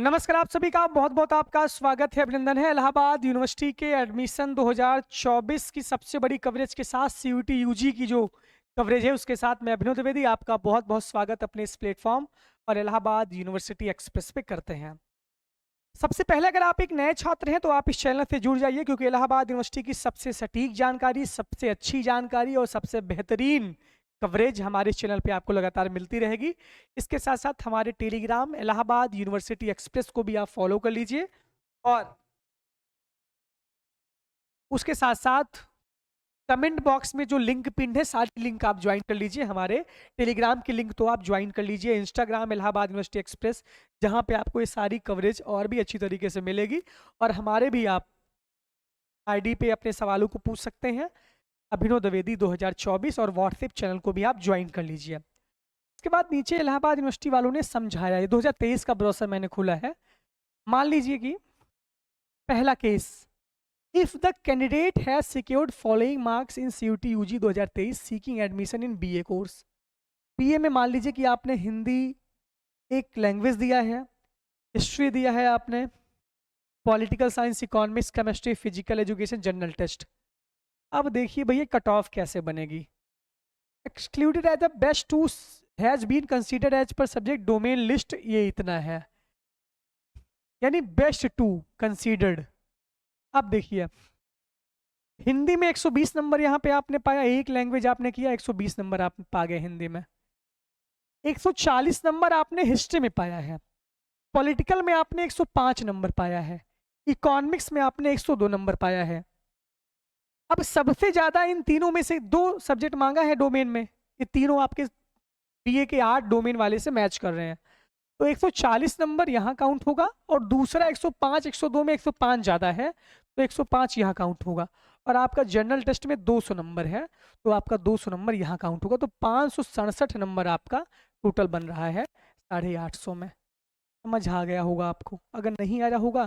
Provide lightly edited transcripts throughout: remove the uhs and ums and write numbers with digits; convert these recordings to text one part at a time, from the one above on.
नमस्कार, आप सभी का बहुत बहुत आपका स्वागत है, अभिनंदन है। इलाहाबाद यूनिवर्सिटी के एडमिशन 2024 की सबसे बड़ी कवरेज के साथ सीयूटी यूजी की जो कवरेज है उसके साथ मैं अभिनव द्विवेदी आपका बहुत बहुत स्वागत अपने इस प्लेटफॉर्म और इलाहाबाद यूनिवर्सिटी एक्सप्रेस पे करते हैं। सबसे पहले अगर आप एक नए छात्र हैं तो आप इस चैनल से जुड़ जाइए, क्योंकि इलाहाबाद यूनिवर्सिटी की सबसे सटीक जानकारी, सबसे अच्छी जानकारी और सबसे बेहतरीन कवरेज हमारे इस चैनल पे आपको लगातार मिलती रहेगी। इसके साथ साथ हमारे टेलीग्राम इलाहाबाद यूनिवर्सिटी एक्सप्रेस को भी आप फॉलो कर लीजिए और उसके साथ साथ कमेंट बॉक्स में जो लिंक पिन है सारी लिंक आप ज्वाइन कर लीजिए। हमारे टेलीग्राम की लिंक तो आप ज्वाइन कर लीजिए, इंस्टाग्राम इलाहाबाद यूनिवर्सिटी एक्सप्रेस, जहां पे आपको ये सारी कवरेज और भी अच्छी तरीके से मिलेगी। और हमारे भी आप आईडी पे अपने सवालों को पूछ सकते हैं, अभिनव द्विवेदी 2024, और व्हाट्सएप चैनल को भी आप ज्वाइन कर लीजिए। इसके बाद नीचे इलाहाबाद यूनिवर्सिटी वालों ने समझाया, ये 2023 का ब्रोशर मैंने खोला है। मान लीजिए कि पहला case, if the candidate has secured following marks in CUET UG 2023 seeking admission in BA course. BA में मान लीजिए कि आपने हिंदी एक लैंग्वेज दिया है, हिस्ट्री दिया है आपने, political science, economics, chemistry, physical education, general test. अब देखिए भैया कट ऑफ कैसे बनेगी। Excluded as the best two has been considered as per subject domain list, ये इतना है, यानी बेस्ट टू कंसीडर्ड। अब देखिए हिंदी में 120 नंबर यहाँ पे आपने पाया, एक लैंग्वेज आपने किया 120 नंबर आप पा गए हिंदी में। 140 नंबर आपने हिस्ट्री में पाया है, पॉलिटिकल में आपने 105 नंबर पाया है, इकोनॉमिक्स में आपने 102 नंबर पाया है। अब सबसे ज्यादा इन तीनों में से दो सब्जेक्ट मांगा है डोमेन में, ये तीनों आपके बीए के 8 डोमेन वाले से मैच कर रहे हैं, तो 140 नंबर यहाँ काउंट होगा और दूसरा 105, 102 में 105 ज़्यादा है तो 105 यहाँ काउंट होगा। और आपका जनरल टेस्ट में 200 नंबर है तो आपका 200 नंबर यहाँ काउंट होगा, तो 567 नंबर आपका टोटल बन रहा है 850 में। समझ आ गया होगा आपको, अगर नहीं आ रहा होगा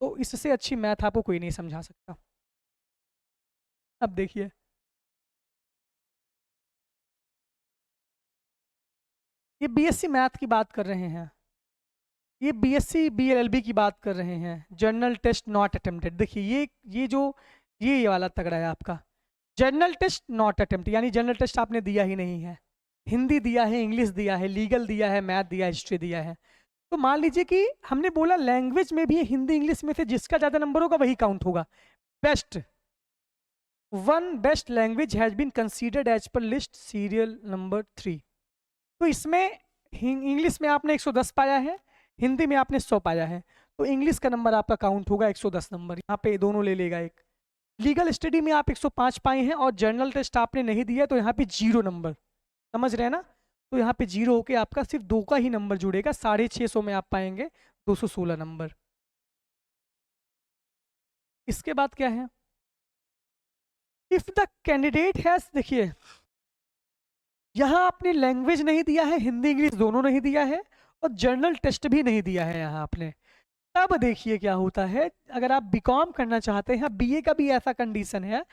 तो इससे अच्छी मैथ आपको कोई नहीं समझा सकता। अब देखिए ये बीएससी मैथ की बात कर रहे हैं, ये बीएससी बीएलएलबी की बात कर रहे हैं, जर्नल टेस्ट नॉट अटेम्प्टेड। देखिए ये जो ये वाला तगड़ा है आपका, जर्नल टेस्ट नॉट अटेम्प्ट, यानी जर्नल टेस्ट आपने दिया ही नहीं है, हिंदी दिया है, इंग्लिश दिया है, लीगल दिया है, मैथ दिया है, हिस्ट्री दिया है। तो मान लीजिए कि हमने बोला लैंग्वेज में भी हिंदी इंग्लिश में से जिसका ज़्यादा नंबर होगा वही काउंट होगा। Best one best language has been considered as per list serial number 3। तो इसमें इंग्लिश में आपने 110 पाया है, हिंदी में आपने 100 पाया है, तो इंग्लिश का नंबर आपका काउंट होगा 110 नंबर, यहाँ पे दोनों ले लेगा एक। लीगल स्टडी में आप 105 पाए हैं और जर्नल टेस्ट आपने नहीं दिया तो यहाँ पे 0 नंबर, समझ रहे हैं ना, तो यहाँ पे 0 होके आपका सिर्फ 2 का ही नंबर जुड़ेगा, 650 में आप पाएंगे 216 नंबर। इसके बाद क्या है, इफ द कैंडिडेट हैज, देखिए यहाँ आपने लैंग्वेज नहीं दिया है, हिंदी इंग्लिश दोनों नहीं दिया है और जर्नल टेस्ट भी नहीं दिया है यहाँ आपने। तब देखिए क्या होता है, अगर आप बीकॉम करना चाहते हैं, बीए का भी ऐसा कंडीशन है,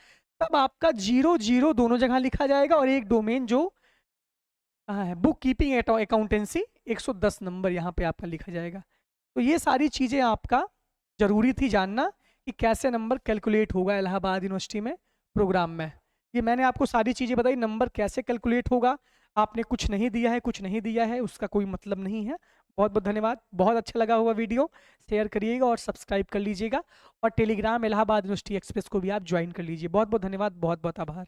तब आपका 0 0 दोनों जगह लिखा जाएगा और एक डोमेन जो कहाँ है, बुक कीपिंग अकाउंटेंसी, 110 नंबर यहाँ पे आपका लिखा जाएगा। तो ये सारी चीज़ें आपका जरूरी थी जानना कि कैसे नंबर कैलकुलेट होगा इलाहाबाद यूनिवर्सिटी में प्रोग्राम में। ये मैंने आपको सारी चीज़ें बताई, नंबर कैसे कैलकुलेट होगा, आपने कुछ नहीं दिया है, कुछ नहीं दिया है उसका कोई मतलब नहीं है। बहुत बहुत धन्यवाद, बहुत अच्छा लगा हुआ वीडियो, शेयर करिएगा और सब्सक्राइब कर लीजिएगा, और टेलीग्राम इलाहाबाद यूनिवर्सिटी एक्सप्रेस को भी आप ज्वाइन कर लीजिए। बहुत बहुत धन्यवाद, बहुत बहुत आभार।